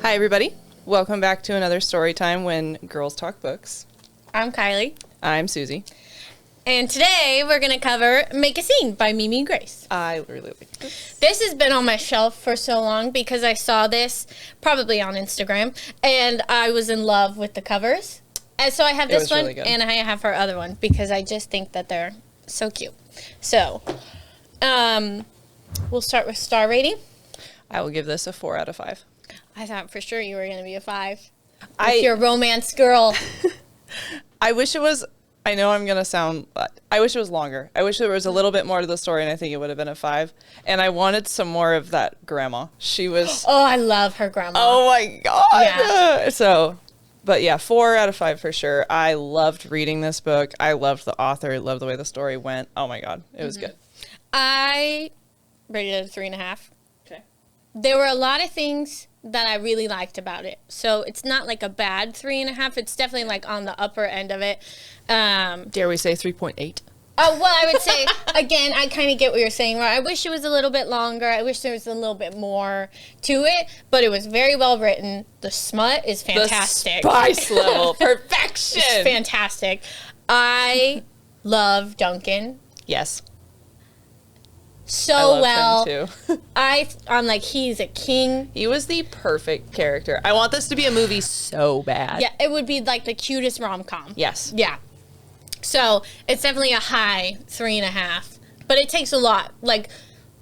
Hi, everybody. Welcome back to another story time when girls talk books. I'm Kylie. I'm Susie. And today we're going to cover Make a Scene by Mimi and Grace. I really like this. This has been on my shelf for so long because I saw this probably on Instagram and I was in love with the covers. And so I have this one really and I have her other one because I just think that they're so cute. So, we'll start with star rating. I will give this a 4 out of 5. I thought for sure you were going to be a 5. If you're a romance girl. I wish it was, I know I'm going to sound, I wish it was longer. I wish there was a little bit more to the story, and I think it would have been a 5. And I wanted some more of that grandma. She was... Oh, I love her grandma. Oh, my God. Yeah. But yeah, 4 out of 5 for sure. I loved reading this book. I loved the author. I loved the way the story went. Oh, my God. It was good. I rated it a 3.5. Okay. There were a lot of things that I really liked about it. So it's not like a bad 3.5. It's definitely like on the upper end of it. Dare we say 3.8? Oh, well, I would say, again, I kind of get what you're saying. Where I wish it was a little bit longer. I wish there was a little bit more to it. But it was very well written. The smut is fantastic. The spice level. Perfection. It's fantastic. I love Duncan. Yes. So well. Him too. I'm like, he's a king. He was the perfect character. I want this to be a movie so bad. Yeah, it would be like the cutest rom-com. Yes. Yeah. So it's definitely a high 3.5, but it takes a lot. Like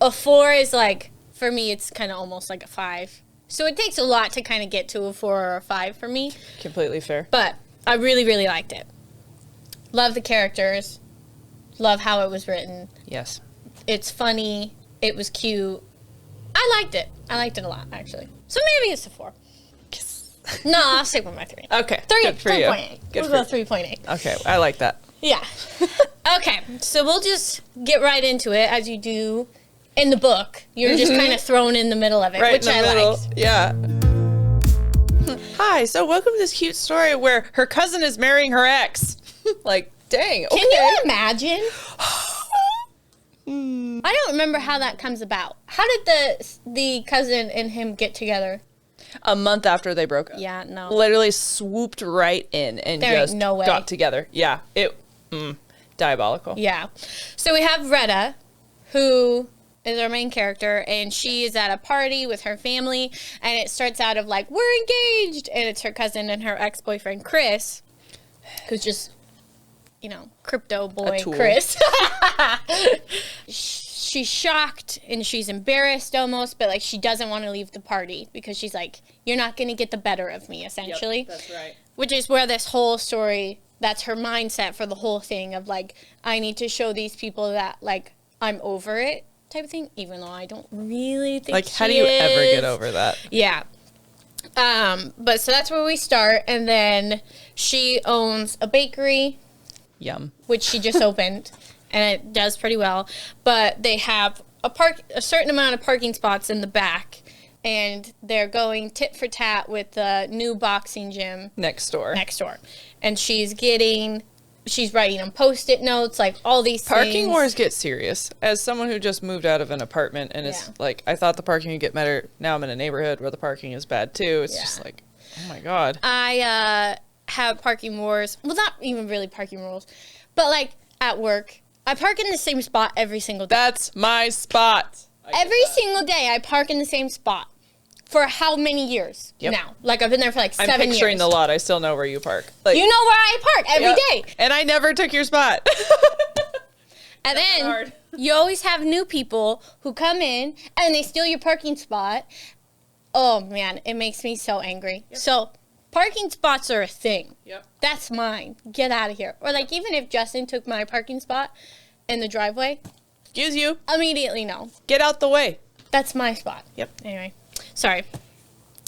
a 4 is like, for me, it's kind of almost like a 5. So it takes a lot to kind of get to a 4 or a 5 for me. Completely fair. But I really, really liked it. Love the characters. Love how it was written. Yes. It's funny. It was cute. I liked it. I liked it a lot, actually. So maybe it's a 4. No, I'll stick with my 3. Okay. 3.8. Good We'll go 3.8. Okay, I like that. Yeah. Okay, so we'll just get right into it as you do in the book. You're just kind of thrown in the middle of it, Right which in the I middle. liked. Yeah. Hi, so welcome to this cute story where her cousin is marrying her ex. Like, dang, okay. Can you imagine? I don't remember how that comes about. How did the cousin and him get together? A month after they broke up. Yeah, no. Literally swooped right in and There ain't just no way. got together. Yeah, diabolical. Yeah. So we have Retta, who is our main character, and she is at a party with her family, and it starts out of like, we're engaged, and it's her cousin and her ex-boyfriend, Chris, who's just, crypto boy Chris. She's shocked and she's embarrassed almost, but like she doesn't want to leave the party because she's like, you're not going to get the better of me, essentially. Yep, that's right. Which is where this whole story, that's her mindset for the whole thing of like, I need to show these people that like I'm over it type of thing, even though I don't really think like, how do you ever get over that? Yeah. But so that's where we start, and then she owns a bakery. Yum. Which she just opened, and it does pretty well. But they have a certain amount of parking spots in the back, and they're going tit for tat with the new boxing gym Next door. And she's writing them Post-it notes, like all these Parking things. wars get serious. As someone who just moved out of an apartment and is like, I thought the parking would get better. Now I'm in a neighborhood where the parking is bad too. It's just like, oh my God. I have parking wars. Well, not even really parking rules, but like at work, I park in the same spot every single day. That's my spot. Every single day, I park in the same spot. For how many years now? Like, I've been there for like 7 years. I'm picturing the lot. I still know where you park. Like, you know where I park every day. And I never took your spot. And then you always have new people who come in and they steal your parking spot. Oh, man, it makes me so angry. Yep. So parking spots are a thing. Yep. That's mine. Get out of here. Or like, even if Justin took my parking spot in the driveway. Excuse you. Immediately no. Get out the way. That's my spot. Yep. Anyway. Sorry.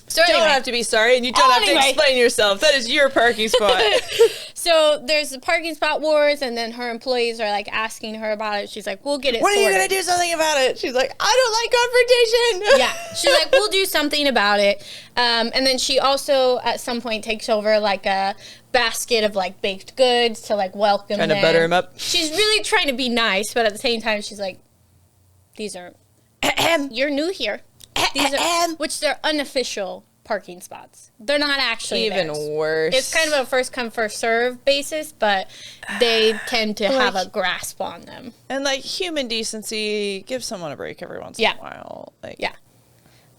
So you don't have to be sorry, and you don't have to explain yourself. That is your parking spot. So there's the parking spot wars, and then her employees are like asking her about it. She's like, we'll get it sorted. When are you going to do something about it? She's like, I don't like confrontation. Yeah. She's like, we'll do something about it. And then she also at some point takes over like a basket of like baked goods to like welcome them. Trying to butter him up. She's really trying to be nice, but at the same time, she's like, these are, you're new here. These are, which they're unofficial parking spots. They're not actually even theirs. worse. It's kind of a first come, first serve basis, but they tend to have a grasp on them. And like human decency, give someone a break every once in a while. Like, yeah.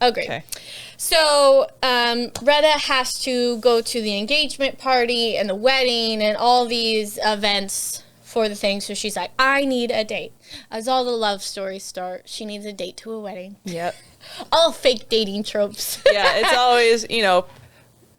Agreed. Okay. So Retta has to go to the engagement party and the wedding and all these events for the thing. So she's like, I need a date. As all the love stories start, she needs a date to a wedding. Yep. All fake dating tropes. Yeah, it's always,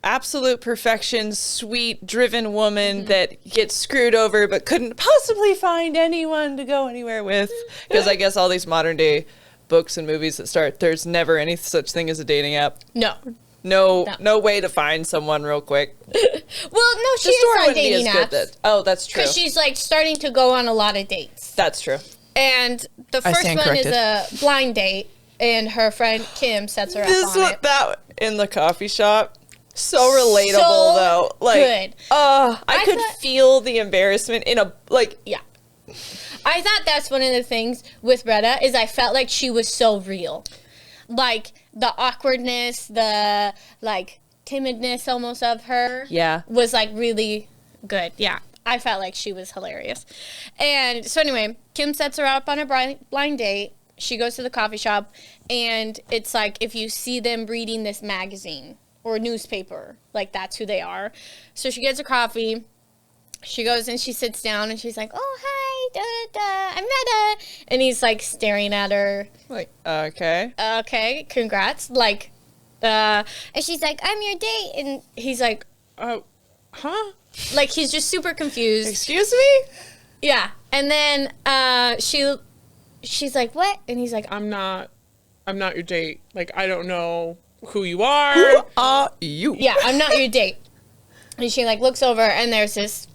absolute perfection, sweet, driven woman that gets screwed over but couldn't possibly find anyone to go anywhere with. Because I guess all these modern day books and movies that start, there's never any such thing as a dating app. No way to find someone real quick. Well, no, she is on dating apps. That's true. Because she's like starting to go on a lot of dates. That's true. And the first one is a blind date, and her friend Kim sets her up on it. That in the coffee shop. So relatable though. Like, good. I could feel the embarrassment in yeah. I thought that's one of the things with Retta is I felt like she was so real. Like the awkwardness, the like timidness almost of her was like really good. Yeah. I felt like she was hilarious. And so anyway, Kim sets her up on a blind date. She goes to the coffee shop, and it's like if you see them reading this magazine or newspaper, like that's who they are. So she gets a coffee. She goes and she sits down, and she's like, oh, hi, I'm Retta. And he's like staring at her. Like, okay. Okay, congrats. Like, and she's like, I'm your date. And he's like, huh? Like, he's just super confused. Excuse me? Yeah. And then she's like, what? And he's like, I'm not your date. Like, I don't know who you are. Who are you? Yeah, I'm not your date. And she, like, looks over, and there's this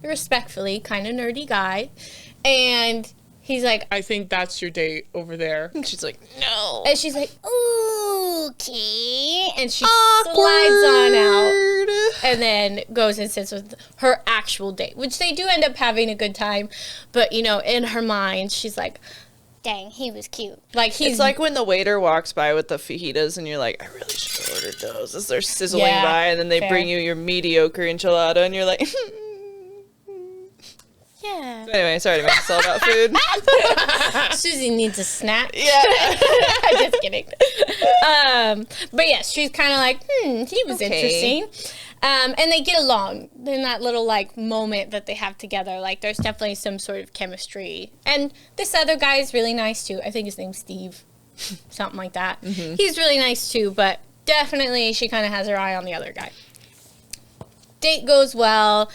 respectfully kind of nerdy guy. And he's like, I think that's your date over there. And she's like, no. And she's like, okay. And she slides on out and then goes and sits with her actual date, which they do end up having a good time. But, in her mind, she's like, dang, he was cute. Like, it's like when the waiter walks by with the fajitas and you're like, I really should have ordered those as they're sizzling by. And then they bring you your mediocre enchilada and you're like, yeah. So anyway, sorry to make this all about food. Susie needs a snack. Yeah. Just kidding. But yes, she's kind of like, he was interesting. And they get along in that little like moment that they have together. Like there's definitely some sort of chemistry. And this other guy is really nice too. I think his name's Steve. Something like that. Mm-hmm. He's really nice too, but definitely she kind of has her eye on the other guy. Date goes well.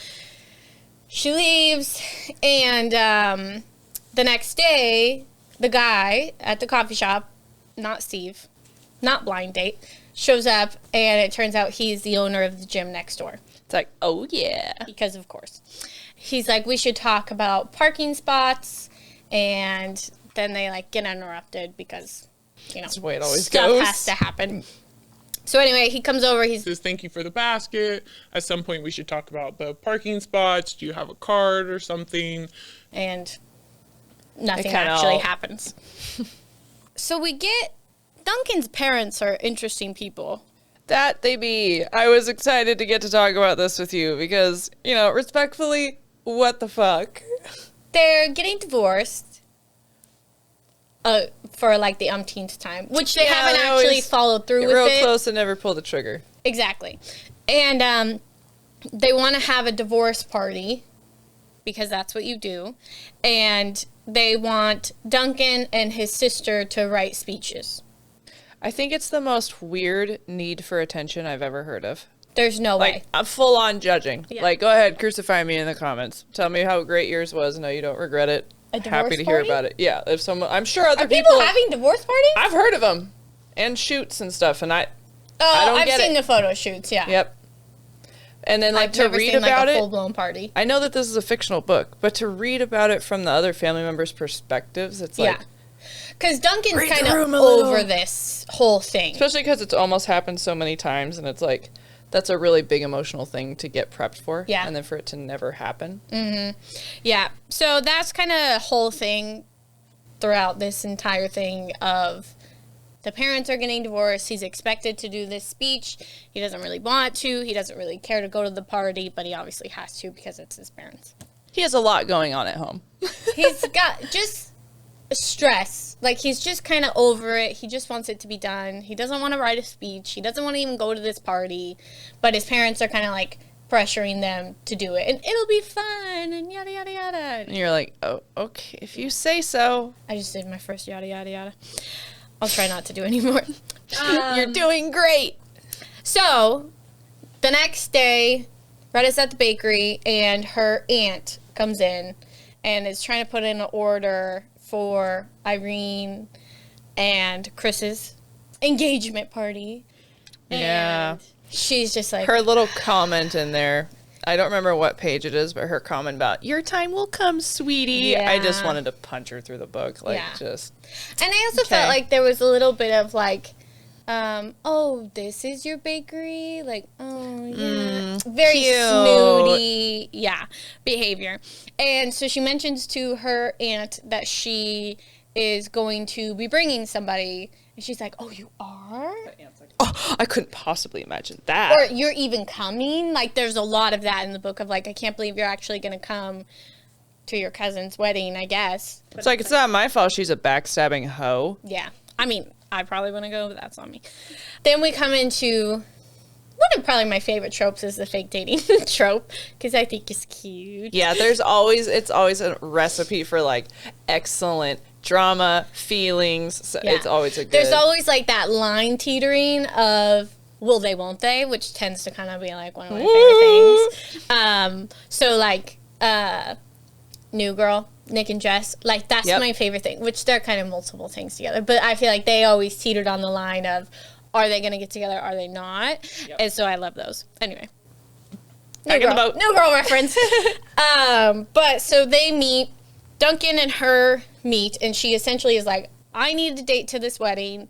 She leaves, and the next day, the guy at the coffee shop, not Steve, not blind date, shows up, and it turns out he's the owner of the gym next door. It's like, oh, yeah. Because, of course. He's like, we should talk about parking spots, and then they, like, get interrupted because, that's the way it always stuff goes. has to happen. So anyway, he comes over, he says, thank you for the basket. At some point, we should talk about the parking spots. Do you have a card or something? And nothing actually happens. So we get, Duncan's parents are interesting people. That they be. I was excited to get to talk about this with you because, respectfully, what the fuck? They're getting divorced. For like the umpteenth time, which they haven't actually followed through with. Real close and never pull the trigger. Exactly, and they want to have a divorce party because that's what you do, and they want Duncan and his sister to write speeches. I think it's the most weird need for attention I've ever heard of. There's no way. I'm full on judging. Yeah. Like, go ahead, crucify me in the comments. Tell me how great yours was. No, you don't regret it. Happy to hear about it. Yeah, if someone, I'm sure other people having divorce parties. I've heard of them, and shoots and stuff, and I I've seen the photo shoots. Yeah. Yep. And then I've to read about it, full-blown party. I know that this is a fictional book, but to read about it from the other family members' perspectives, it's like, because Duncan's kind of over this whole thing, especially because it's almost happened so many times, and it's like. That's a really big emotional thing to get prepped for. Yeah. And then for it to never happen. Mm-hmm. Yeah. So that's kind of a whole thing throughout this entire thing of the parents are getting divorced. He's expected to do this speech. He doesn't really want to. He doesn't really care to go to the party, but he obviously has to because it's his parents. He has a lot going on at home. He's got just stress. Like, he's just kind of over it. He just wants it to be done. He doesn't want to write a speech. He doesn't want to even go to this party. But his parents are kind of, like, pressuring them to do it. And it'll be fun and yada, yada, yada. And you're like, oh, okay, if you say so. I just did my first yada, yada, yada. I'll try not to do any more. You're doing great. So, the next day, Retta's at the bakery, and her aunt comes in and is trying to put in an order for Irene and Chris's engagement party. Yeah. And she's just like... Her little comment in there, I don't remember what page it is, but her comment about, your time will come, sweetie. Yeah. I just wanted to punch her through the book. Like, Yeah. just... And I also felt like there was a little bit of like, oh, this is your bakery? Like, oh, yeah. Very cute. snooty, behavior. And so she mentions to her aunt that she is going to be bringing somebody. And she's like, oh, you are? Oh, I couldn't possibly imagine that. Or you're even coming? Like, there's a lot of that in the book of like, I can't believe you're actually going to come to your cousin's wedding, I guess. It's like, it's not my fault she's a backstabbing hoe. Yeah. I mean, I probably want to go, but that's on me. Then we come into one of probably my favorite tropes is the fake dating trope, because I think it's cute. Yeah, it's always a recipe for, like, excellent drama, feelings. So Yeah. It's always a good... There's always, like, that line teetering of will they, won't they, which tends to kind of be, like, one of my favorite things. So, like, New Girl, Nick and Jess, like, that's my favorite thing, which they're kind of multiple things together. But I feel like they always teetered on the line of, are they going to get together, are they not? Yep. And so I love those. Anyway. New Girl reference. But so they meet, Duncan and her meet, and she essentially is like, I need a date to this wedding.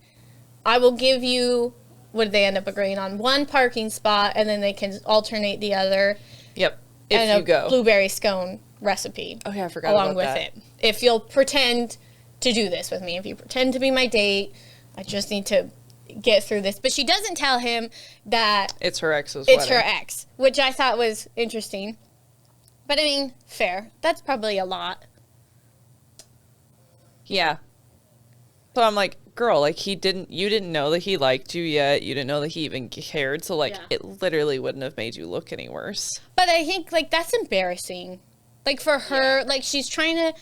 I will give you, what did they end up agreeing on? One parking spot, and then they can alternate the other. Yep, if and you go. Blueberry scone recipe. Oh, yeah, I forgot along about with that. it. If you'll pretend to do this with me, if you pretend to be my date, I just need to get through this. But she doesn't tell him that It's her ex's it's wedding. her ex, which I thought was interesting. But I mean, fair. That's probably a lot. Yeah. So I'm like, girl, like, you didn't know that he liked you yet. You didn't know that he even cared. So, like, it literally wouldn't have made you look any worse. But I think, like, that's embarrassing. Like, for her, like, she's trying to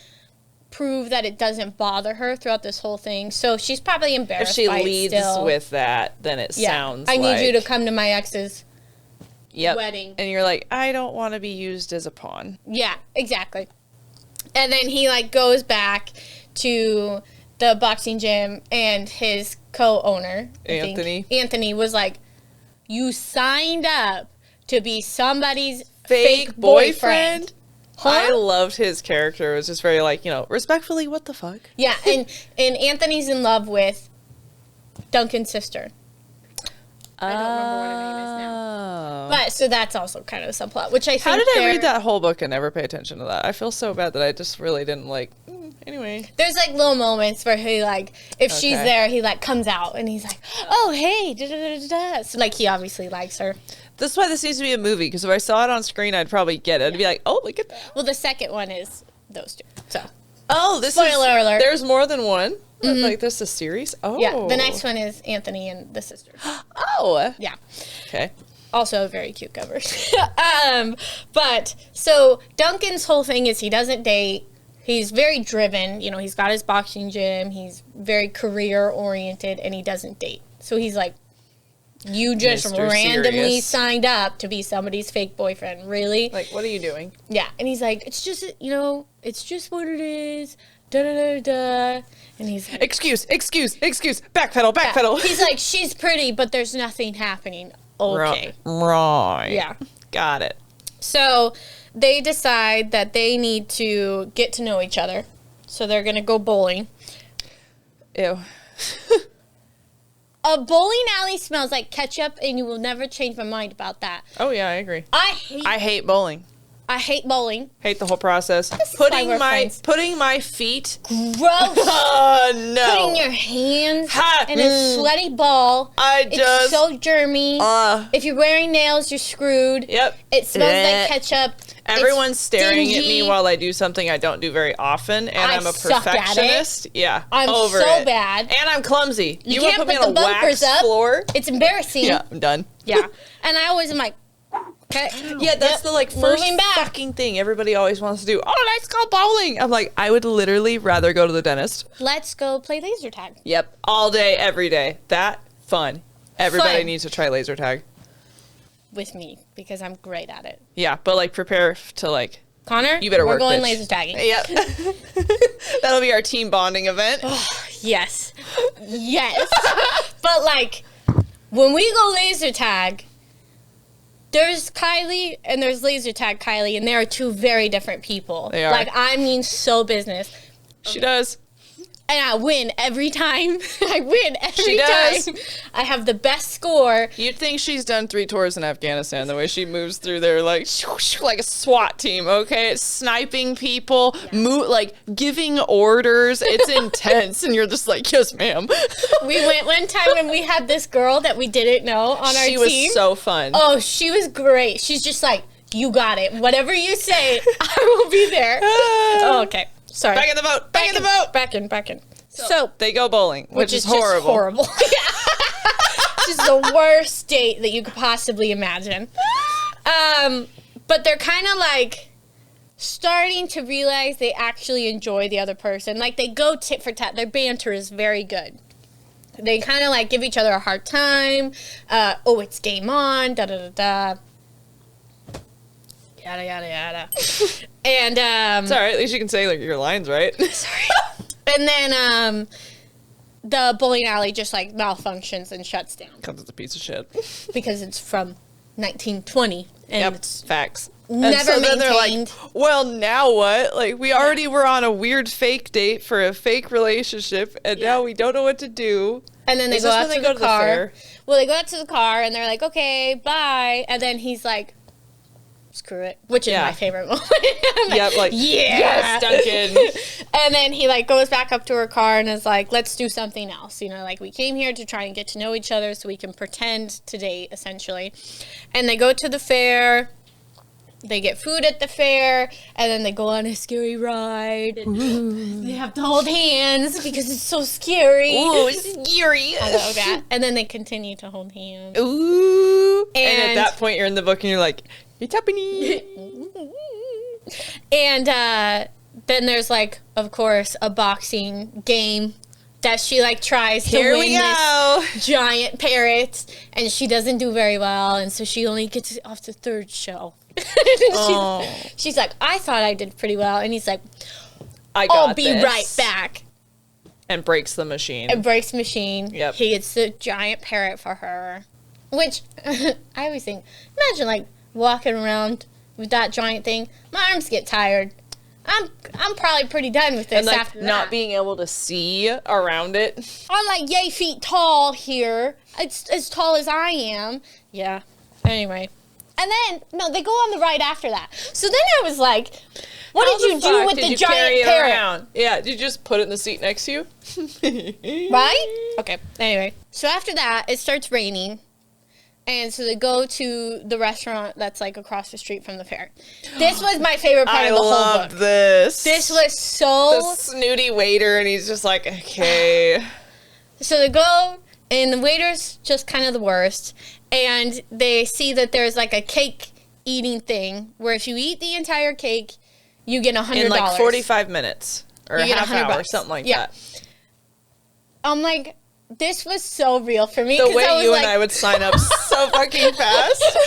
prove that it doesn't bother her throughout this whole thing. So she's probably embarrassed If she by it leads still. with that, then it sounds I like... need you to come to my ex's wedding. And you're like, I don't want to be used as a pawn. Yeah, exactly. And then he, like, goes back to the boxing gym, and his co-owner, Anthony, was like, you signed up to be somebody's fake boyfriend? Huh? I loved his character. It was just very, like, respectfully, what the fuck? Yeah, and Anthony's in love with Duncan's sister. I don't remember what her name is now. But, so that's also kind of a subplot, which I think How did I read that whole book and never pay attention to that? I feel so bad that I just really didn't, like, anyway. There's, like, little moments where he, like, if she's there, he, like, comes out and he's like, oh, hey, da-da-da-da-da. So, like, he obviously likes her. That's why this needs to be a movie, because if I saw it on screen, I'd probably get it. I'd be like, oh, look at that. Well, the second one is those two. So. Oh, this Spoiler alert. There's more than one? Mm-hmm. Like, this is a series? Oh. Yeah, the next one is Anthony and the sisters. Oh. Yeah. Okay. Also a very cute cover. But, so, Duncan's whole thing is he doesn't date. He's very driven. He's got his boxing gym. He's very career-oriented, and he doesn't date. So he's like, you just Mr. randomly Serious. signed up to be somebody's fake boyfriend. Really? Like, what are you doing? Yeah. And he's like, it's just, it's just what it is. Da-da-da-da. And he's like, Excuse. Backpedal. He's like, she's pretty, but there's nothing happening. Okay. Right. Yeah. Got it. So they decide that they need to get to know each other. So they're going to go bowling. Ew. A bowling alley smells like ketchup, and you will never change my mind about that. Oh, yeah, I agree. I I hate bowling. I hate bowling. Hate the whole process. is why we're friends. Putting my feet. Gross. Oh no. Putting your hands in a sweaty ball. It's so germy. If you're wearing nails, you're screwed. Yep. It smells like ketchup. Everyone's staring at me while I do something I don't do very often, and I'm a perfectionist. Yeah, I'm over so it. bad. And I'm clumsy. You can't want to put me put on the a bumpers wax up. floor? It's embarrassing. Yeah, I'm done. Yeah. And I always am like, okay. Yeah, that's the first moving back. fucking thing everybody always wants to do. Oh, let's go bowling. I'm like, I would literally rather go to the dentist. Let's go play laser tag. Yep, all day, every day. That fun. Everybody Fun. needs to try laser tag. With me, because I'm great at it. Yeah, but prepare to Connor, you better we're work, going bitch. laser tagging. Yep. That'll be our team bonding event. Yes. Yes. But when we go laser tag, there's Kylee and there's laser tag Kylee, and they are two very different people. They are. I mean, so business. She does. And I win every time. I win every She does. time. I have the best score. You'd think she's done 3 tours in Afghanistan, the way she moves through there like a SWAT team, okay? It's sniping people, giving orders. It's intense, and you're just like, yes, ma'am. We went one time and we had this girl that we didn't know on our team. She was so fun. Oh, she was great. She's just like, you got it. Whatever you say, I will be there. Oh, okay. Sorry. Back in the boat. Back in the boat. Back in. So they go bowling, which is horrible. Just horrible. This is the worst date that you could possibly imagine. But they're kind of starting to realize they actually enjoy the other person. They go tit for tat. Their banter is very good. They kind of give each other a hard time. It's game on. Da da da da. Yada yada yada. And It's all right. At least you can say your lines right. Sorry. And then the bowling alley just malfunctions and shuts down Comes as a piece of shit. because it's from 1920 and it's facts. never Then they're maintained. well, now what? We already were on a weird fake date for a fake relationship, and now we don't know what to do. And then they Is go this out when to they the go to the car. fair? Well, they go out to the car and they're like, okay, bye. And then he's like, screw it, which is my favorite moment. Yep, yeah. yes, Duncan. And then he goes back up to her car and is like, let's do something else. We came here to try and get to know each other so we can pretend to date, essentially. And they go to the fair. They get food at the fair, and then they go on a scary ride. And they have to hold hands because it's so scary. Ooh, it's scary. I love that. And then they continue to hold hands. Ooh. And at And- that point, you're in the book, and you're like, it's happening. And then there's of course, a boxing game that she tries to Here win we go. this giant parrot, and she doesn't do very well, and so she only gets off the 3rd show. She's like, I thought I did pretty well, and he's like, I'll be right back. And breaks the machine. And breaks the machine. Yep. He gets the giant parrot for her, which I always think, imagine walking around with that giant thing. My arms get tired. I'm probably pretty done with this and after that. not being able to see around it. I'm yay feet tall here. It's as tall as I am. Yeah. Anyway. And then, no, they go on the ride after that. So then I was like, what How did you do with did the you carry giant it parrot? around? Yeah, did you just put it in the seat next to you? Right? Okay. Anyway. So after that, it starts raining. And so they go to the restaurant that's across the street from the fair. This was my favorite part of the whole book. This. This was so... The snooty waiter, and he's just like, okay. So they go, and the waiter's just kind of the worst. And they see that there's a cake eating thing where if you eat the entire cake, you get $100. In 45 minutes. Or You a get half $100. hour, something like Yeah. that. I'm like, this was so real for me. The 'cause way I was you like, and I would sign up so fucking fast.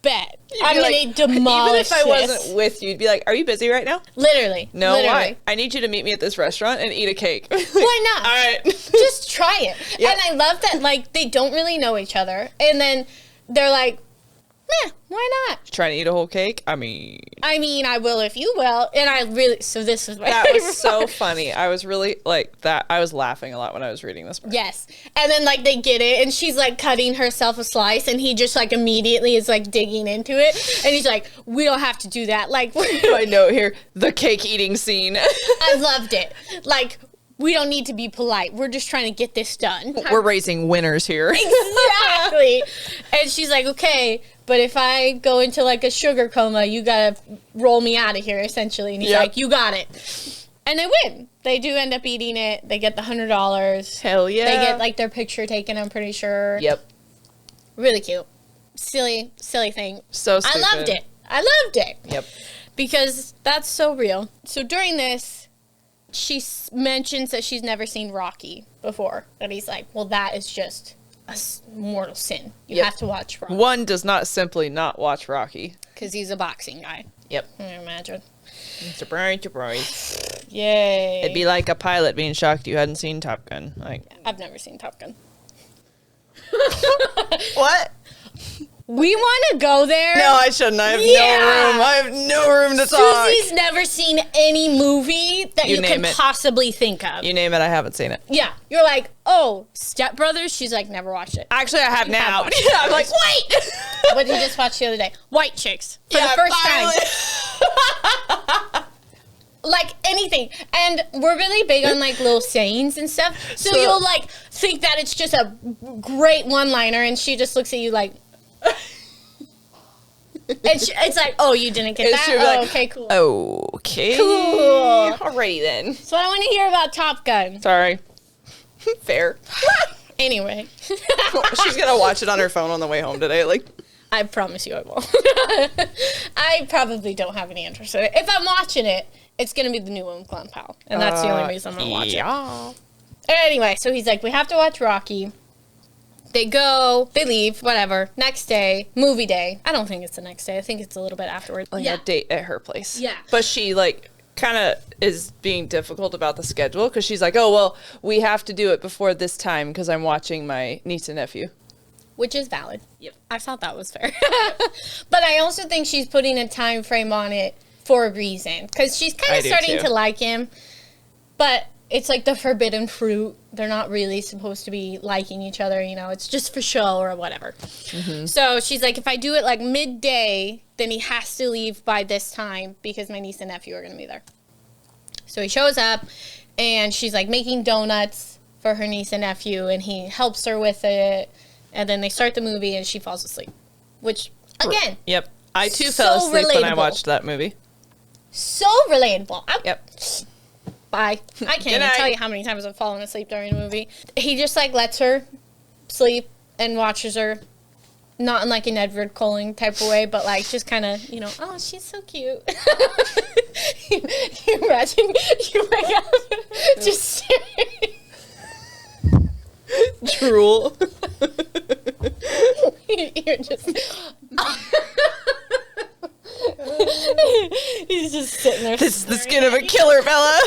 bet. You'd I'm be going like, to demolish even if I this. wasn't with you, you'd be like, are you busy right now? Literally. No, literally. why? I need you to meet me at this restaurant and eat a cake. Why not? All right. Just try it. Yep. And I love that, they don't really know each other. And then they're like, why not? Trying to eat a whole cake? I mean, I will if you will. And so this is my that was favorite so part. funny. I was really like that. I was laughing a lot when I was reading this part. Yes. And then like they get it and she's like cutting herself a slice and he just like immediately is like digging into it. And he's like, we don't have to do that. Like, My note here, the cake eating scene. I loved it. Like, we don't need to be polite. We're just trying to get this done. We're raising winners here. Exactly. And she's like, okay, but if I go into like a sugar coma, you gotta roll me out of here, essentially. And he's like, you got it. And they win. They do end up eating it. They get the $100. Hell yeah. They get like their picture taken, I'm pretty sure. Yep. Really cute. Silly thing. So stupid. I loved it. Yep. Because that's so real. So during this, she mentions that she's never seen Rocky before. And he's like, well, that is just a mortal sin. You have to watch Rocky. One does not simply not watch Rocky. Because he's a boxing guy. Yep. Can you imagine? Surprise. Yay. It'd be like a pilot being shocked you hadn't seen Top Gun. Like, I've never seen Top Gun. what? We want to go there. No, I shouldn't. I have no room. I have no room to talk. Susie's never seen any movie that you name can it. possibly think of. You name it, I haven't seen it. Yeah. You're like, oh, Step Brothers? She's like, never watched it. Actually, I have now. watched it. I'm like, wait. What did you just watch the other day? White Chicks. For the first time. Like anything. And we're really big on like little sayings and stuff. So you'll like think that it's just a great one-liner and she just looks at you like... And it's like, oh, you didn't get that? Like, okay, cool. Okay. Cool. Alrighty then. So I want to hear about Top Gun. Sorry. Fair. Anyway. She's gonna watch it on her phone on the way home today. Like, I promise you I won't. I probably don't have any interest in it. If I'm watching it, it's going to be the new one, Clown Pal. And that's the only reason I'm going to watch it. Anyway, so he's like, we have to watch Rocky. They go, they leave, whatever. Next day, movie day. I don't think it's the next day. I think it's a little bit afterwards. like a date at her place. Yeah. But she like kind of is being difficult about the schedule because she's like, oh well, we have to do it before this time because I'm watching my niece and nephew. Which is valid. Yep. I thought that was fair. But I also think she's putting a time frame on it for a reason. Because she's kind of starting to like him. But it's like the forbidden fruit. They're not really supposed to be liking each other, you know. It's just for show or whatever. Mm-hmm. So she's like, if I do it like midday, then he has to leave by this time because my niece and nephew are going to be there. So he shows up and she's like making donuts for her niece and nephew and he helps her with it. And then they start the movie and she falls asleep. Which, again. Yep. I too fell asleep when I watched that movie. So relatable. Yep. Bye. I can't even tell you how many times I've fallen asleep during a movie. He just like lets her sleep and watches her. Not in like an Edward Cullen type of way, but like just kind of, you know, oh, she's so cute. you imagine you wake up just staring. Drool. You're just... He's just sitting there. This is the skin of a killer, Bella.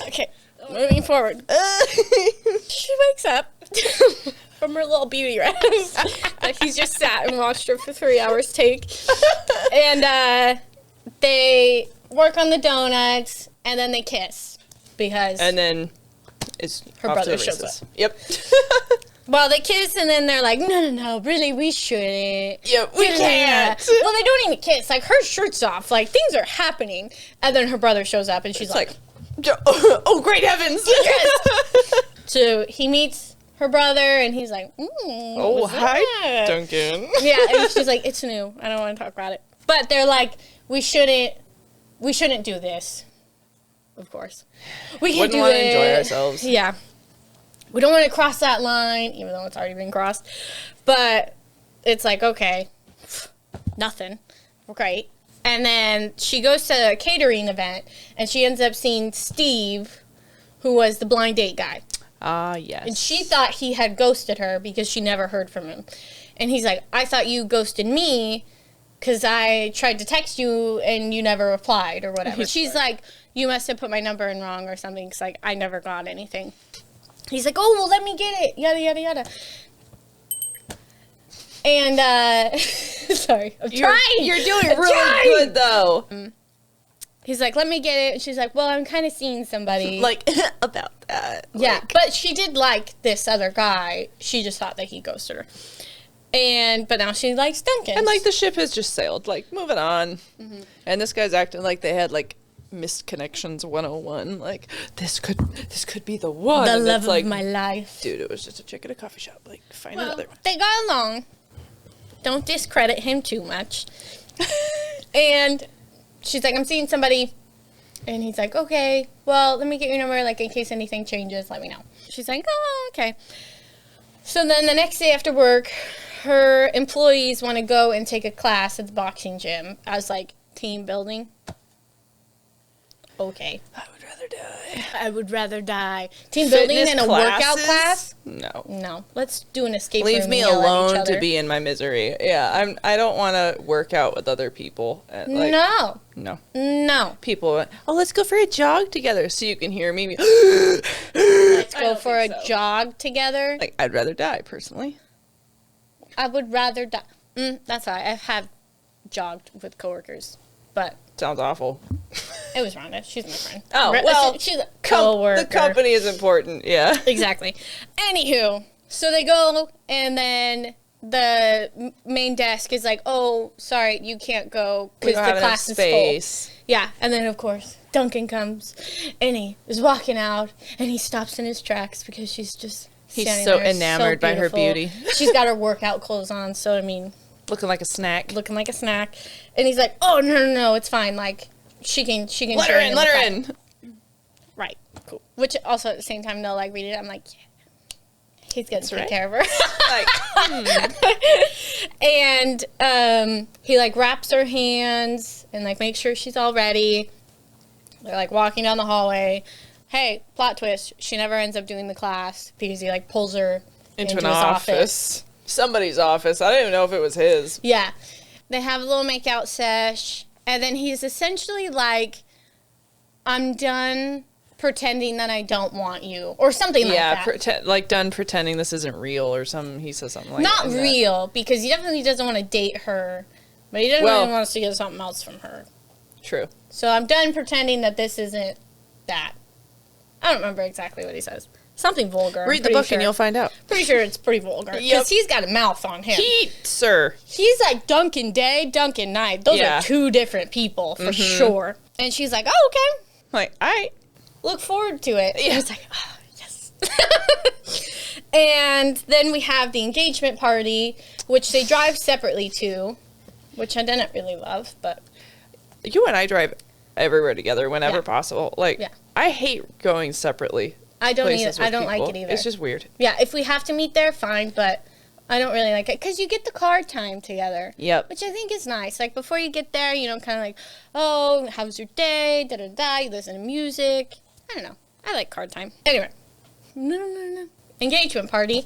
Okay, moving forward. She wakes up from her little beauty rest that he's just sat and watched her for 3 hours take. And they work on the donuts and then they kiss because And then it's her brother shows up. Yep. Well, they kiss and then they're like, no, really, we shouldn't. Yep, we can't. Well, they don't even kiss. Like, her shirt's off. Like, things are happening. And then her brother shows up and she's like, oh, great heavens. Yes. So he meets her brother and he's like, oh, hi, that? Duncan. Yeah, and she's like, it's new. I don't want to talk about it. But they're like, we shouldn't do this. Of course. We can't do it. Wouldn't want to enjoy ourselves. Yeah. We don't want to cross that line, even though it's already been crossed. But it's like, okay, nothing. Great. And then she goes to a catering event, and she ends up seeing Steve, who was the blind date guy. Ah, yes. And she thought he had ghosted her because she never heard from him. And he's like, I thought you ghosted me because I tried to text you and you never replied or whatever. She's like, you must have put my number in wrong or something, because like I never got anything. He's like, oh, well, let me get it, yada, yada, yada. And, sorry, I'm trying. You're doing really good, though. He's like, let me get it. And she's like, well, I'm kind of seeing somebody. Like, about that. Yeah, Like, but she did like this other guy. She just thought that he ghosted her. But now she likes Duncan. and, like, the ship has just sailed. Like, moving on. And this guy's acting like they had, like, missed connections 101. Like, this could be the one. the And love it's of like, my life. dude, it was just a chick at a coffee shop. Like, find Well, another one. they got along. Don't discredit him too much. And she's like, I'm seeing somebody. And he's like, okay, well, let me get your number. Like, in case anything changes, let me know. She's like, oh, okay. So then the next day after work, her employees want to go and take a class at the boxing gym as, like, team building. Okay. I would rather die. I would rather die. Team building Fitness and a workout classes? class? No. No. Let's do an escape room. Leave and me yell at each alone other. to be in my misery. Yeah, I don't want to work out with other people. Like, No. No. No. People went, oh, let's go for a jog together so you can hear me. Let's go don't for a think so. jog together. Like, I'd rather die, personally. I would rather die. That's why I have jogged with coworkers, but Sounds awful. it was Rhonda. She's my friend. Oh, well, she's a coworker. The company is important, yeah. Exactly. Anywho, so they go, and then the main desk is like, "Oh, sorry, you can't go We because don't the have enough class is space. full." Yeah, and then of course Duncan comes, and he is walking out, and he stops in his tracks because she's just He's standing so there, enamored by her beautiful. beauty. She's got her workout clothes on, so I mean, Looking like a snack. looking like a snack. And he's like, "Oh, no, it's fine. Like, she can Let her join in, let the her class." in. Right. Cool. Which also at the same time, no, like, read it. I'm like, yeah, he's going to take right. care of her. Like, And he, like, wraps her hands and, like, makes sure she's all ready. They're, like, walking down the hallway. Hey, plot twist. She never ends up doing the class because he, like, pulls her into his an office. Somebody's office. I don't even know if it was his. Yeah. They have a little makeout sesh. And then he's essentially like, I'm done pretending that I don't want you. Or something like that. Yeah, done pretending this isn't real or something. He says something like Not that. real, because he definitely doesn't want to date her. But he doesn't really want us to get something else from her. True. So I'm done pretending that this isn't that. I don't remember exactly what he says. Something vulgar. I'm Read the pretty book sure. and you'll find out. Pretty sure it's pretty vulgar. Because Yep. he's got a mouth on him. Heat, sir. He's like Duncan Day, Duncan Night. Those Yeah. are two different people for sure. And she's like, oh, okay. Like, all right. Look forward to it. Yeah. And it's like, oh, yes. And then we have the engagement party, which they drive separately to, which I didn't really love, but You and I drive everywhere together whenever Yeah. possible. Like, Yeah. I hate going separately. I don't places either. I with don't like people. it either. It's just weird. Yeah, if we have to meet there, fine, but I don't really like it because you get the car time together. Yep. Which I think is nice. Like before you get there, you know, kind of like, oh, how was your day? Da da da. You listen to music. I don't know. I like card time. Anyway, no. Engagement party,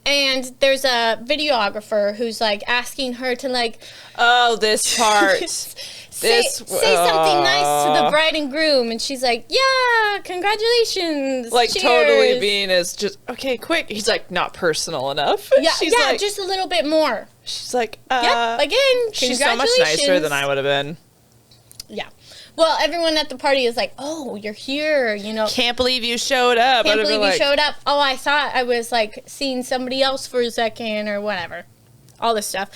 and there's a videographer who's like asking her to like Oh, this part. say something nice to the bride and groom, and she's like, yeah, congratulations. Like, cheers. totally being as just, okay, quick. He's like, not personal enough. Yeah, She's yeah, like, just a little bit more. she's like, Yep, again, she's so much nicer than I would have been. Yeah. Well, everyone at the party is like, oh, you're here, you know. Can't believe you showed up. Can't I'd have believe been you like, showed up. Oh, I thought I was, like, seeing somebody else for a second or whatever. All this stuff.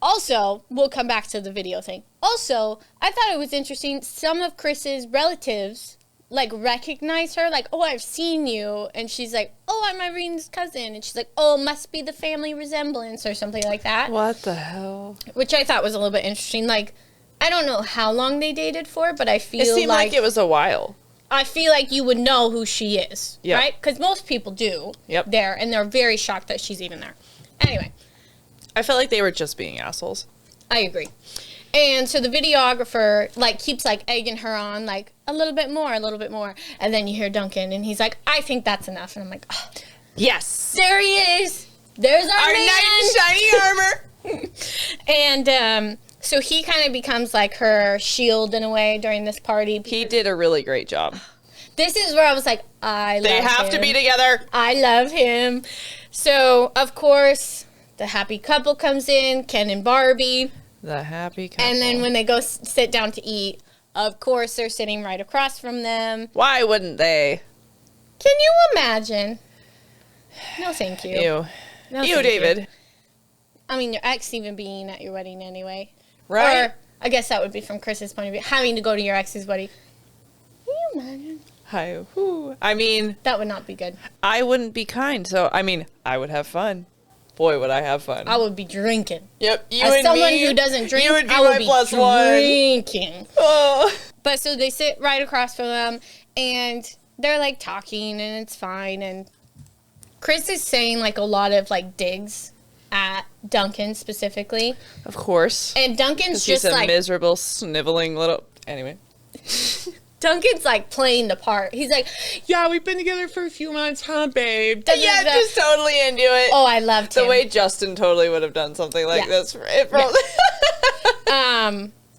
Also, we'll come back to the video thing. Also, I thought it was interesting. Some of Chris's relatives, like, recognize her. Like, oh, I've seen you. And she's like, oh, I'm Irene's cousin. And she's like, oh, must be the family resemblance or something like that. What the hell? Which I thought was a little bit interesting. Like, I don't know how long they dated for, but I feel It seemed like it was a while. I feel like you would know who she is, Yep. right? Because most people do Yep. there, and they're very shocked that she's even there. Anyway, I felt like they were just being assholes. I agree. And so the videographer, like, keeps, like, egging her on, like, a little bit more. And then you hear Duncan, and he's like, I think that's enough. And I'm like, oh, Yes. there he is. There's our Our man. knight in shining armor. And so he kind of becomes like her shield in a way during this party. He did a really great job. This is where I was like, I love him. They have to be together. I love him. So, of course, the happy couple comes in, Ken and Barbie. The happy couple. And then when they go sit down to eat, of course, they're sitting right across from them. Why wouldn't they? Can you imagine? No, thank you. You. No, You, thank David. I mean, your ex even being at your wedding anyway. Right? Or, I guess that would be from Chris's point of view, having to go to your ex's wedding. Can you imagine? Hi. Whew. I mean, That would not be good. I wouldn't be kind, so, I mean, I would have fun. Boy, would I have fun. I would be drinking. Yep, you As and someone me, who doesn't drink, you would be I would my be plus one. drinking. Oh. But so they sit right across from them, and they're like talking, and it's fine. And Chris is saying like a lot of like digs at Duncan specifically, Of course. and Duncan's 'Cause he's just a like miserable, sniveling little... Anyway. Duncan's like playing the part. He's like, Yeah, we've been together for a few months, huh, babe? da, Yeah, da, da. just totally into it. Oh, I loved The him. way Justin totally would have done something like Yeah. this. It probably...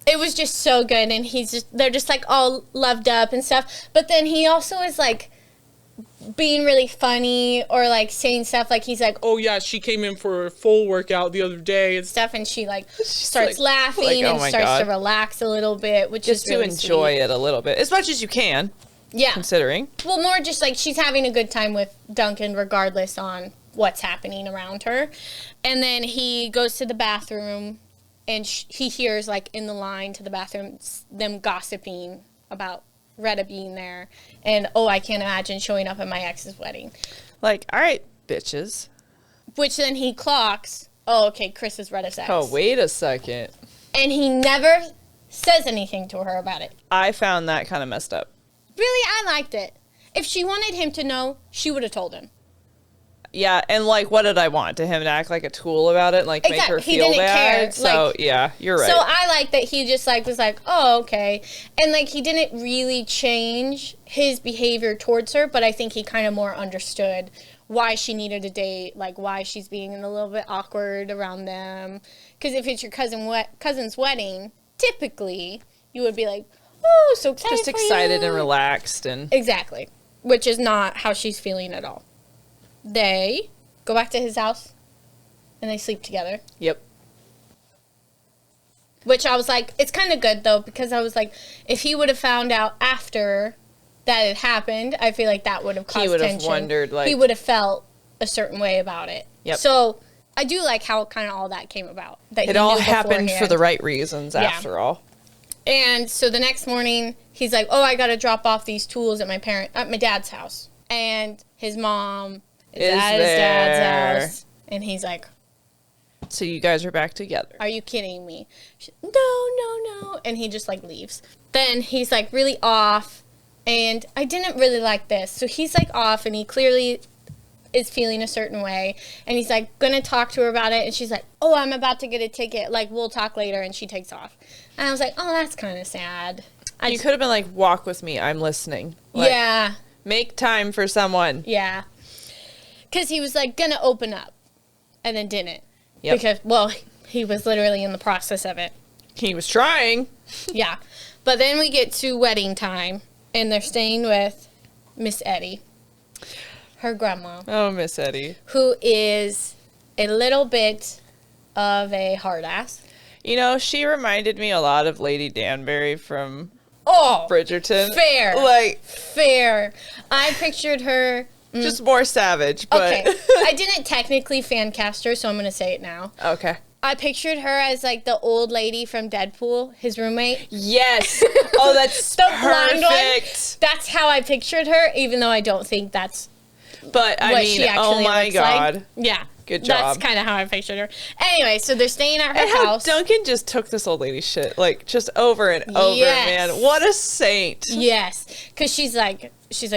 It was just so good, and they're just like all loved up and stuff. But then he also is like being really funny or like saying stuff like he's like Oh, yeah, she came in for a full workout the other day. It's stuff, and she like starts like- laughing like, oh and my starts to God. relax a little bit, which just is to really enjoy sweet. it a little bit. As much as you can, Yeah. considering. Well, more just like she's having a good time with Duncan regardless on what's happening around her. And then he goes to the bathroom, and he hears like in the line to the bathroom them gossiping about Retta being there. And oh, I can't imagine showing up at my ex's wedding. Like, all right, bitches. Which then he clocks, oh, okay, Chris is Retta's ex. Oh, wait a second. And he never says anything to her about it. I found that kind of messed up. Really, I liked it. If she wanted him to know, she would have told him. Yeah, and like, what did I want? To him to act like a tool about it? Like, make her Exactly. He feel didn't bad? care. So, Like- yeah, you're right. So I like that he just like was like, oh, okay. And like he didn't really change his behavior towards her, but I think he kind of more understood why she needed a date, like why she's being a little bit awkward around them. Because if it's your cousin's wedding, typically you would be like, oh, so excited Just for excited you. and relaxed and... Exactly. Which is not how she's feeling at all. They go back to his house and they sleep together. Yep. Which I was like, it's kind of good though, because I was like, if he would have found out after that it happened, I feel like that would have caused He would have tension. wondered, like- he would have felt a certain way about it. Yep. So I do like how kind of all that came about. That It he all knew happened for beforehand. the right reasons, Yeah. after all. And so the next morning, he's like, "Oh, I got to drop off these tools at my dad's house." And his mom is Is at his there. dad's house, and he's like, So you guys are back together. "Are you kidding me?" No, no, no. And he just like leaves. Then he's like really off, and I didn't really like this. So he's like off, and he clearly is feeling a certain way, and he's like gonna talk to her about it, and she's like, "Oh, I'm about to get a ticket, like we'll talk later," and she takes off. And I was like, "Oh, that's kind of sad." You could have been like, walk with me, I'm listening. Like, Yeah, make time for someone. yeah. Because he was like gonna open up, and then didn't. Yep. Because, well, he was literally in the process of it. He was trying. Yeah. But then we get to wedding time, and they're staying with Miss Eddie, her grandma, Oh, Miss Eddie. who is a little bit of a hard ass. You know, she reminded me a lot of Lady Danbury from Oh, Bridgerton. fair. Like, fair. I pictured her. just more savage, but... Okay. I didn't technically fan cast her, so I'm going to say it now. Okay. I pictured her as like the old lady from Deadpool, his roommate. Yes. Oh, that's The blonde one. perfect. That's how I pictured her, even though I don't think that's But, I what mean, she actually oh my looks God. like. Yeah. Good That's job. kind of how I pictured her. Anyway, so they're staying at her And how house. Duncan just took this old lady shit, like, just over and over, Yes. man. What a saint. Yes, because she's like,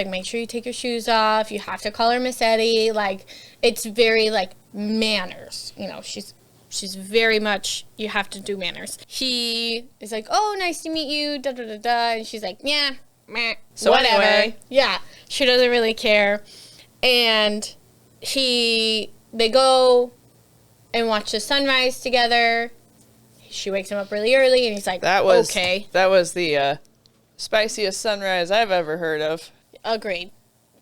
make sure you take your shoes off. You have to call her Miss Eddie. Like, it's very like manners. You know, she's very much, you have to do manners. He is like, oh, nice to meet you, da da da da, and she's like, yeah, meh, So whatever. anyway. Yeah, she doesn't really care, and they go and watch the sunrise together. She wakes him up really early, and he's like, okay. That was the spiciest sunrise I've ever heard of. Agreed.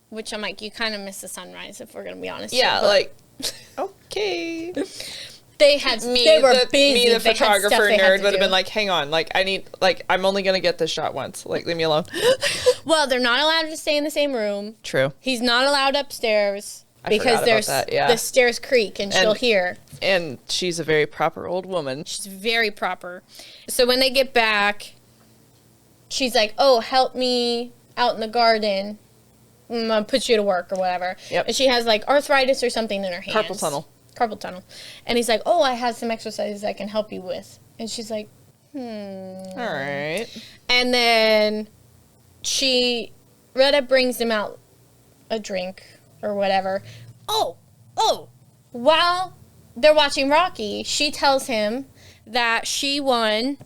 Which I'm like, you kind of miss the sunrise, if we're going to be honest. Yeah, like, okay. They were busy. Me, the They had photographer stuff they had nerd, to would have do. been like, hang on, like, I'm only going to get this shot once. Like, leave me alone. Well, they're not allowed to stay in the same room. True. He's not allowed upstairs because forgot there's about that, yeah. the stairs creak and she'll hear. And she's a very proper old woman. She's very proper. So when they get back, she's like, oh, help me out in the garden. I'm going to put you to work or whatever. Yep. And she has like arthritis or something in her hands. Carpal tunnel. And he's like, oh, I have some exercises I can help you with. And she's like, All right. And then Retta brings him out a drink or whatever. Oh, while they're watching Rocky, she tells him that she won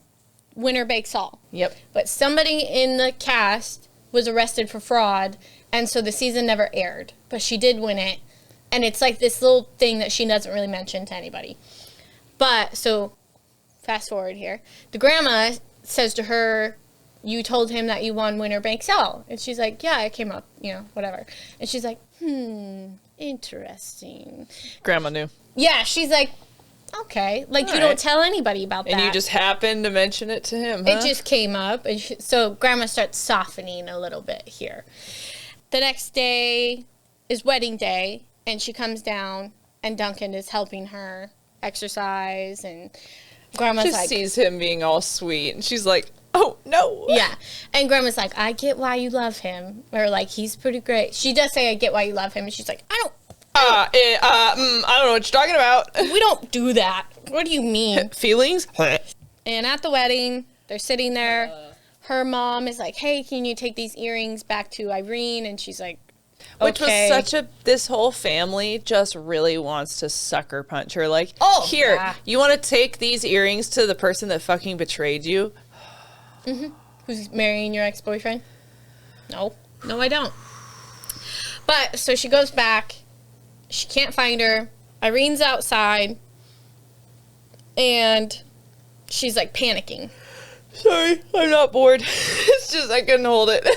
Winner Bakes All. Yep. But somebody in the cast was arrested for fraud, and so the season never aired. But she did win it, and it's like this little thing that she doesn't really mention to anybody. But, so, fast forward here. The grandma says to her, you told him that you won Winner Bakes All. And she's like, yeah, it came up, whatever. And she's like, interesting. Grandma knew. Yeah, she's like, okay. Like, All you right. don't tell anybody about that. And you just happened to mention it to him, huh? It just came up. And so Grandma starts softening a little bit here. The next day is wedding day, and she comes down, and Duncan is helping her exercise, and Grandma's just like... sees him being all sweet, and she's like, oh, no. Yeah. And Grandma's like, I get why you love him. Or, like, he's pretty great. She does say, I get why you love him. And she's like, I don't I don't know what you're talking about. we don't do that. What do you mean? Feelings? And at the wedding, they're sitting there. Her mom is like, hey, can you take these earrings back to Irene? And she's like, Which okay. was this whole family just really wants to sucker punch her. Like, here, yeah. you want to take these earrings to the person that fucking betrayed you? Mm-hmm. Who's marrying your ex-boyfriend? No, I don't. But, so she goes back. She can't find her. Irene's outside. And she's, like, panicking. Sorry, I'm not bored. It's just I couldn't hold it.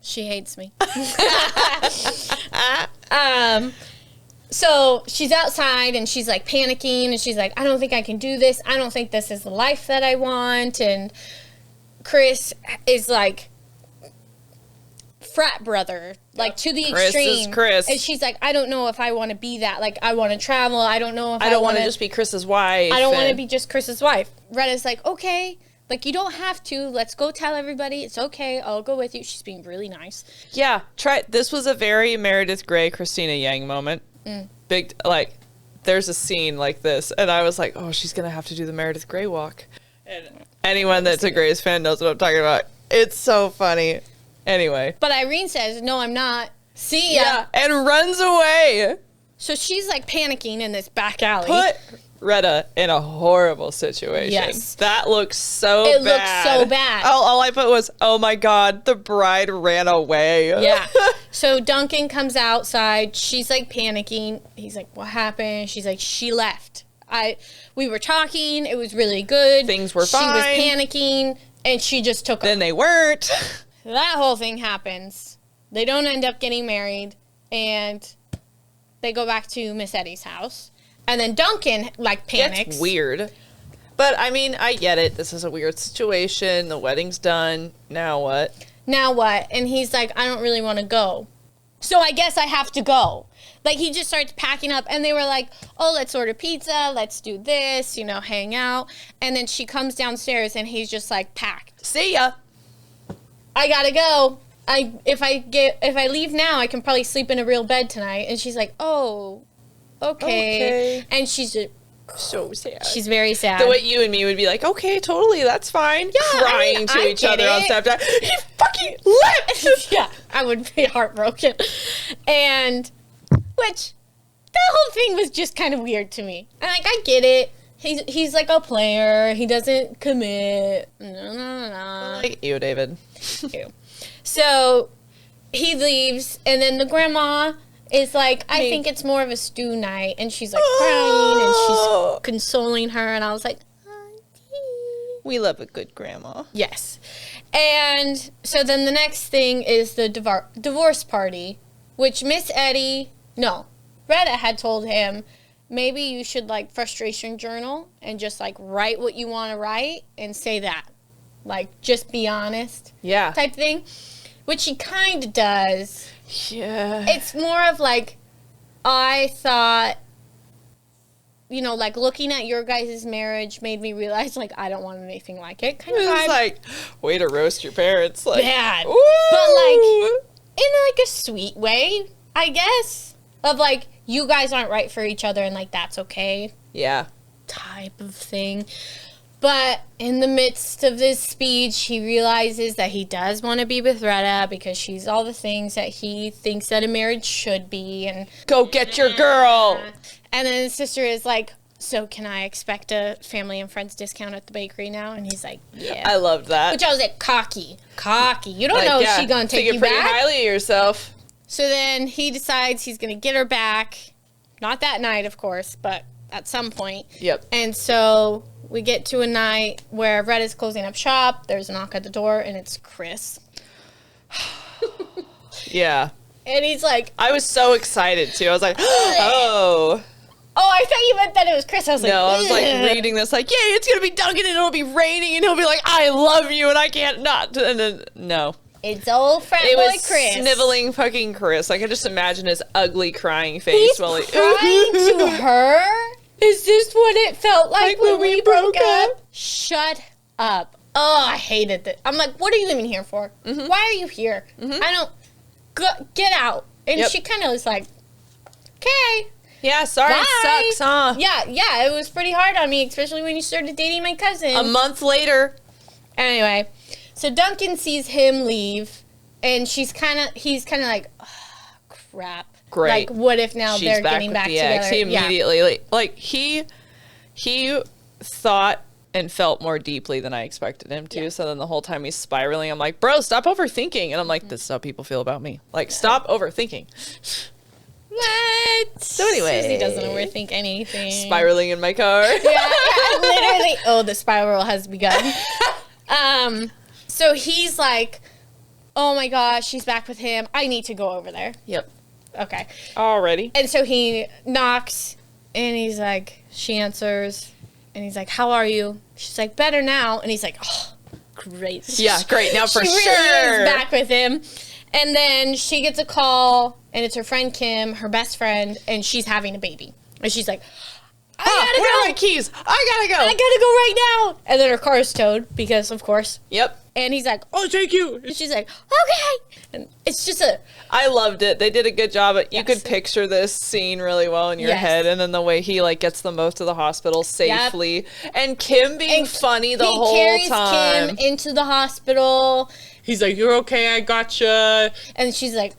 She hates me. So she's outside and she's like panicking and she's like, I don't think I can do this. I don't think this is the life that I want. And Chris is like frat brother, like to the Chris extreme. is Chris. And she's like, I don't know if I want to be that. Like, I want to travel. I don't know if I don't want to just be Chris's wife. I don't want to be just Chris's wife. Retta's like, okay. Like, you don't have to. Let's go tell everybody. It's okay. I'll go with you. She's being really nice. Yeah, this was a very Meredith Grey, Christina Yang moment. Big, like, there's a scene like this, and I was like, oh, she's going to have to do the Meredith Grey walk. And anyone that's a Grey's fan knows what I'm talking about. It's so funny. Anyway. But Irene says, no, I'm not. See ya. Yeah, and runs away. So she's, like, panicking in this back alley. Put Retta in a horrible situation. Yes. That looks so bad. It looks so bad. All I put was, oh my God, the bride ran away. Yeah. So Duncan comes outside. She's like panicking. He's like, what happened? She's like, she left. We were talking. It was really good. Things were She fine. was panicking and she just took Then off. they weren't. That whole thing happens. They don't end up getting married and they go back to Miss Eddie's house. And then Duncan, like, panics. It's weird. But, I mean, I get it. This is a weird situation. The wedding's done. Now what? Now what? And he's like, I don't really want to go. So I guess I have to go. Like, he just starts packing up. And they were like, oh, let's order pizza. Let's do this, hang out. And then she comes downstairs and he's just like, packed. See ya. I gotta go. If I leave now, I can probably sleep in a real bed tonight. And she's like, oh, okay. And she's just so sad. She's very sad. The way you and me would be like, okay, totally, that's fine. Yeah, crying to I each get other on it. Snapchat. He fucking left. Yeah, I would be heartbroken. And, which, that whole thing was just kind of weird to me. And, like, I get it. He's like a player. He doesn't commit. No. Like you, David. So, he leaves, and then the grandma is like, I think it's more of a stew night, and she's like crying, and she's consoling her, and I was like, Auntie. We love a good grandma. Yes. And so then the next thing is the divorce party, which Retta had told him, maybe you should like frustration journal and just like write what you want to write and say that. Like, just be honest. Yeah. Type thing. Which he kind of does. Yeah. It's more of like, I thought, you know, like looking at your guys' marriage made me realize like I don't want anything like it. Kind of It's like, way to roast your parents. Like, bad. ooh. But like, in like a sweet way, I guess. Of like, you guys aren't right for each other and like that's okay. Yeah. Type of thing. But in the midst of this speech, he realizes that he does want to be with Retta because she's all the things that he thinks that a marriage should be. And go get your girl. And then his sister is like, so can I expect a family and friends discount at the bakery now? And he's like, yeah. I loved that. Which I was like, cocky. You don't know if she's going to take you pretty back. highly of yourself. So then he decides he's going to get her back. Not that night, of course, but at some point. Yep. And so we get to a night where Retta's closing up shop. There's a knock at the door, and it's Chris. Yeah. And he's like... I was so excited, too. I was like, oh. Oh, I thought you meant that it was Chris. I was like... No, I was like ugh. reading this like, yay, it's going to be Duncan, and it'll be raining, and he'll be like, I love you, and I can't not. And then, no. It's old frat It boy was Chris. sniveling fucking Chris. I could just imagine his ugly crying face. He's while crying to her? Is this what it felt like when we broke up? Shut up. Oh, I hated that. I'm like, what are you even here for? Mm-hmm. Why are you here? I don't... Get out. And Yep. she kind of was like, okay. Yeah, sorry, Bye. it sucks, huh? Yeah, it was pretty hard on me, especially when you started dating my cousin. A month later. Anyway, so Duncan sees him leave, and he's kind of like, oh, crap. Great. Like, what if now She's they're back getting with back the together? ex. He immediately, he thought and felt more deeply than I expected him to. Yeah. So then the whole time he's spiraling, I'm like, bro, stop overthinking. And I'm like, this is how people feel about me. Like, stop overthinking. What? So anyway. Susie doesn't overthink anything. Spiraling in my car. Yeah, literally. Oh, the spiral has begun. So he's like, oh my gosh, she's back with him. I need to go over there. Yep. Okay. Already. And so he knocks, and he's like, she answers, and he's like, how are you? She's like, better now. And he's like, oh, great. Yeah, great. Now for she sure. really is back with him. And then she gets a call, and it's her friend Kim, her best friend, and she's having a baby. And she's like, I gotta where go. are my keys? I gotta go. I gotta go right now. And then her car is towed because, of course. Yep. And he's like, I'll take you. and she's like, okay. And it's just a, I loved it. They did a good job. You Yes. could picture this scene really well in your Yes. head, and then the way he like gets them both to the hospital safely, and Kim being funny the whole carries time. Kim into the hospital, He's like, you're okay, I gotcha. and she's like,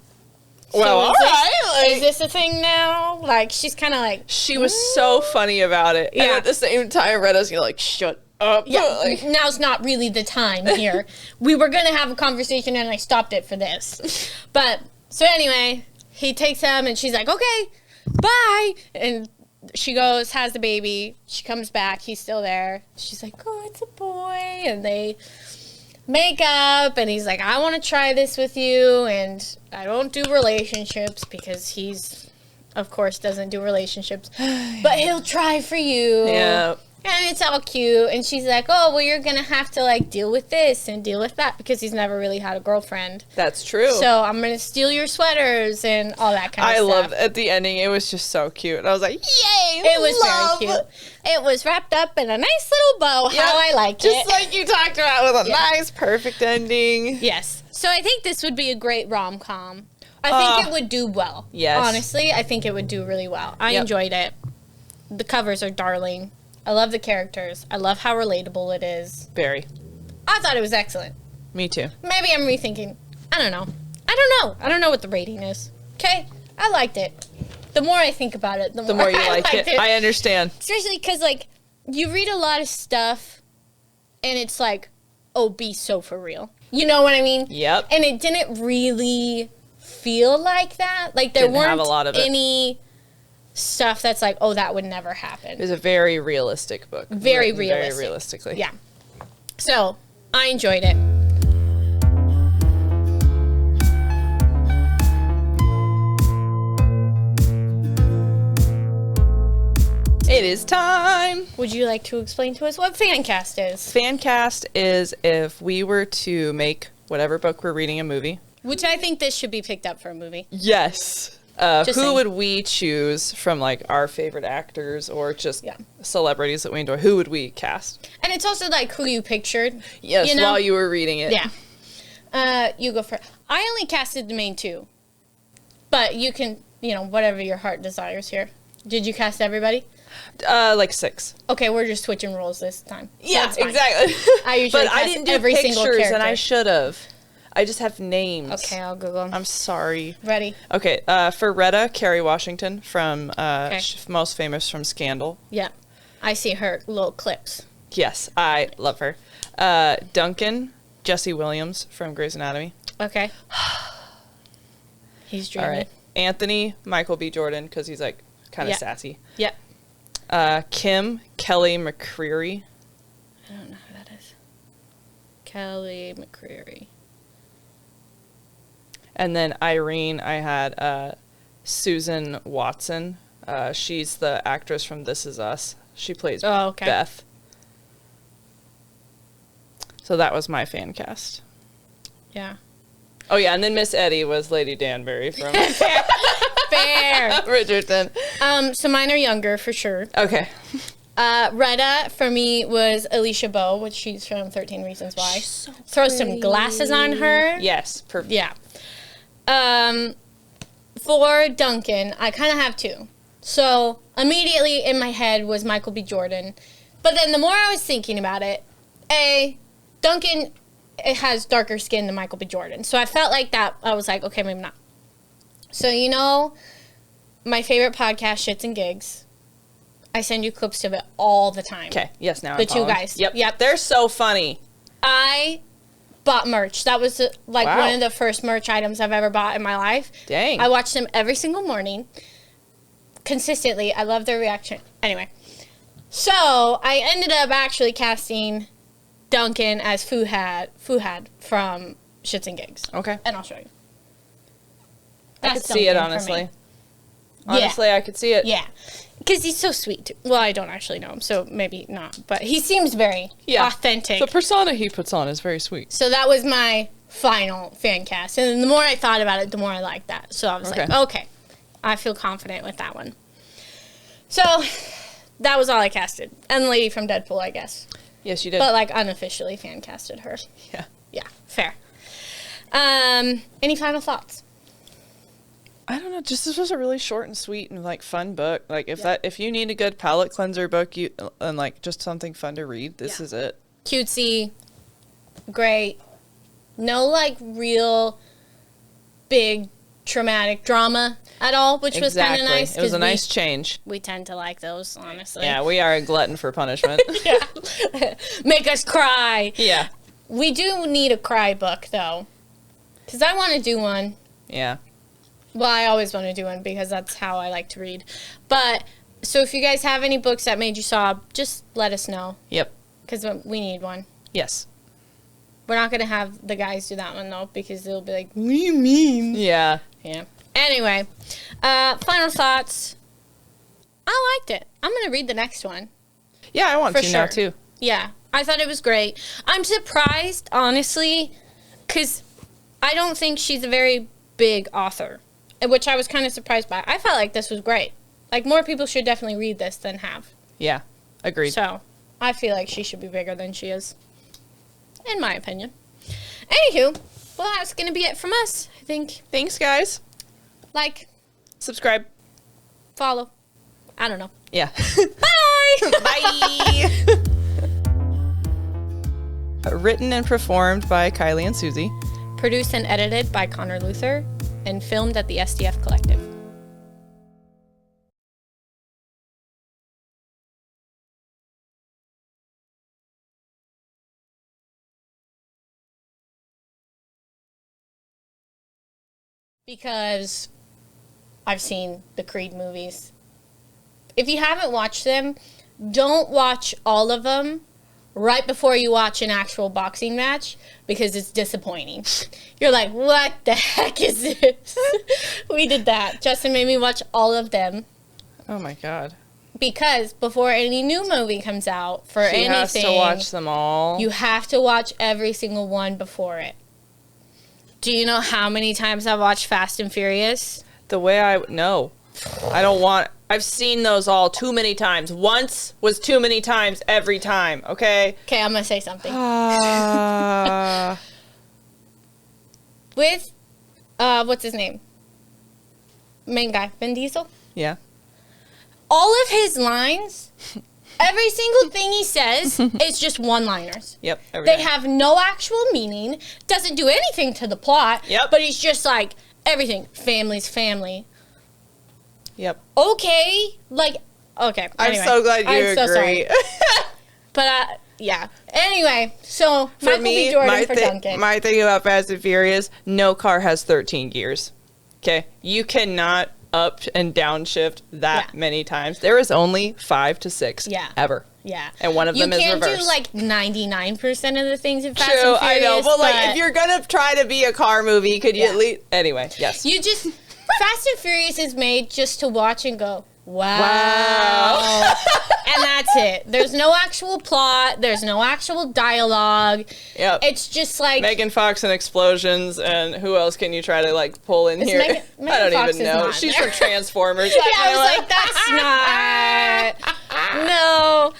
Well, all right. is this a thing now? Like, she's kind of like, She was so funny about it. And Yeah. at the same time, Retta's like, shut up. yeah, Like, now's not really the time here. We were going to have a conversation, and I stopped it for this. But, so anyway, he takes him, and she's like, okay, bye. And she goes, has the baby. She comes back. He's still there. She's like, oh, it's a boy. And they make up, and he's like, I want to try this with you, and I don't do relationships because he's, of course, doesn't do relationships, but he'll try for you. yeah. And it's all cute, and she's like, oh, well, you're gonna have to like deal with this and deal with that because he's never really had a girlfriend. That's true. So I'm gonna steal your sweaters and all that kind of I stuff. love at the ending. It was just so cute. I was like, yay! It was love. very cute. It was wrapped up in a nice little bow, Yep, how I like just it. like you talked about, with a Yeah. nice, perfect ending. Yes. So I think this would be a great rom-com. I think it would do well. Yes. Honestly, I think it would do really well. I Yep. enjoyed it. The covers are darling. I love the characters. I love how relatable it is. Very. I thought it was excellent. Me too. Maybe I'm rethinking. I don't know. I don't know what the rating is. Okay? I liked it. The more I think about it, The more you I like liked it. I understand. Especially because, like, you read a lot of stuff, and it's like, oh, be so for real. You know what I mean? Yep. And it didn't really feel like that. Like there Didn't weren't have a lot of it. any stuff that's like, oh, that would never happen. It was a very realistic book. Very written realistic. Very realistically. Yeah. So I enjoyed it. It is time. Would you like to explain to us what fan cast is? Fancast is if we were to make whatever book we're reading a movie. Which I think this should be picked up for a movie. Yes. Just Who saying. would we choose from like our favorite actors or just Yeah. celebrities that we enjoy? Who would we cast? And it's also like who you pictured. Yes, you know? while you were reading it. Yeah. You go first. I only casted the main two. But you can, whatever your heart desires here. Did you cast everybody? Like 6. Okay, we're just switching roles this time. So Yeah, it's fine. exactly. I usually but I cast didn't do every pictures, single character. and I should have. I just have names. Okay, I'll Google them. I'm sorry. Ready? Okay, for Retta, Kerry Washington from Okay. most famous from Scandal. Yeah. I see her little clips. Yes, I love her. Duncan, Jesse Williams from Grey's Anatomy. Okay. He's dreamy. All right. Anthony, Michael B. Jordan, because he's like kind of Yeah. sassy. Yep. Kim, Kelly McCreary. I don't know who that is. Kelly McCreary. And then Irene, I had Susan Watson. She's the actress from This Is Us. She plays Oh, okay. Beth. So that was my fan cast. Yeah. Oh yeah, and then Miss Eddie was Lady Danbury from Fair. Bridgerton. So mine are younger for sure. Okay. Retta for me was Alicia Bowe, which she's from 13 Reasons Why. She's so Throw some glasses on her. Yes. Perfect. Yeah. For Duncan, I kind of have two. So immediately in my head was Michael B. Jordan. But then the more I was thinking about it, Duncan has darker skin than Michael B. Jordan. So I felt like that. I was like, okay, maybe not. So, my favorite podcast, Shits and Gigs. I send you clips of it all the time. Okay. Yes. Now The I'm two following. guys. Yep. Yep. They're so funny. I bought merch. That was Wow. one of the first merch items I've ever bought in my life. Dang. I watched them every single morning. Consistently. I love their reaction. Anyway. So, I ended up actually casting Duncan as Fuhad from Shits and Gigs. Okay. And I'll show you. I could That's see it, Duncan for honestly. me. Honestly, I could see it. Yeah. Because he's so sweet. Too. Well, I don't actually know him, so maybe not. But he seems very authentic. The persona he puts on is very sweet. So that was my final fan cast. And the more I thought about it, the more I liked that. So I was like, okay, I feel confident with that one. So that was all I casted. And the lady from Deadpool, I guess. Yes, you did. But like unofficially fan casted her. Yeah. Yeah, fair. Any final thoughts? I don't know. Just this was a really short and sweet and like fun book. Like if you need a good palate cleanser book, and like just something fun to read, this is it. Cutesy, great. No like real big traumatic drama at all, which was kind of nice. It was 'cause a nice change. We tend to like those, honestly. Yeah, we are a glutton for punishment. Yeah. Make us cry. Yeah. We do need a cry book though, because I want to do one. Yeah. Well, I always want to do one because that's how I like to read. But, so if you guys have any books that made you sob, just let us know. Yep. Because we need one. Yes. We're not going to have the guys do that one, though, because they'll be like, what do you mean? Yeah. Yeah. Anyway, final thoughts. I liked it. I'm going to read the next one. Yeah, I want For to now sure. too. Yeah. I thought it was great. I'm surprised, honestly, because I don't think she's a very big author. Which I was kind of surprised by. I felt like this was great. Like, more people should definitely read this than have. Yeah. Agreed. So, I feel like she should be bigger than she is. In my opinion. Anywho, well, that's going to be it from us, I think. Thanks, guys. Like, Subscribe. follow. I don't know. Yeah. Bye! Bye. Written and performed by Kylee and Susie. Produced and edited by Connor Luther. And filmed at the SDF Collective. because I've seen the Creed movies. If you haven't watched them, don't watch all of them right before you watch an actual boxing match because it's disappointing. You're like, what the heck is this? We did that. Justin made me watch all of them. Oh my God. Because before any new movie comes out for She anything, has to watch them all. you have to watch every single one before it. Do you know how many times I've watched Fast and Furious? The way no. I don't want... I've seen those all too many times. Once was too many times every time, okay? Okay, I'm going to say something. With, what's his name? Main guy, Vin Diesel? Yeah. All of his lines, every single thing he says is just one-liners. Yep. They have no actual meaning, doesn't do anything to the plot, Yep. but he's just like, everything, family's family. Yep. Okay, like, okay. I'm anyway. so glad you I'm so agree. sorry. But, yeah. Anyway, so For Michael me, B. Jordan for Duncan. my thing about Fast and Furious, no car has 13 gears. Okay? You cannot up and downshift that many times. There is only 5 to 6 ever. Yeah. And one of them is reversed. You can't do like 99% of the things in Fast True, and Furious. I know. But like, if you're going to try to be a car movie, could you at least... Anyway, yes. You just... Fast and Furious is made just to watch and go, wow. And that's it. There's no actual plot. There's no actual dialogue. Yep. It's just like... Megan Fox and explosions, and who else can you try to like pull in here? Megan I don't Fox even is know. not She's there. from Transformers. Yeah, I was like, that's not... No.